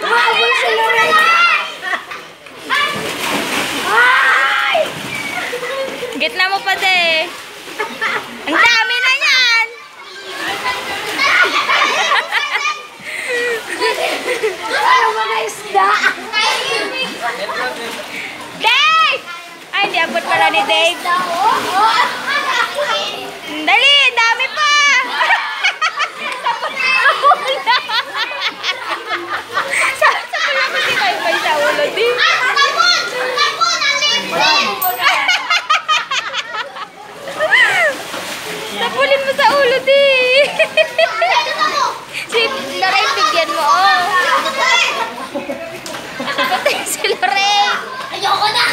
Habol si Lorraine! Gitna mo pa, de. Ang dami na yan! Ano mga isda? Dave! Ay, hindi abot pala ni Dave. Dali, dami pa! Sapula ko si May sa ulo, di. Sapulin mo sa ulo, di. Si Lorraine, bigyan mo, oh. Si Lorraine. Ayoko na!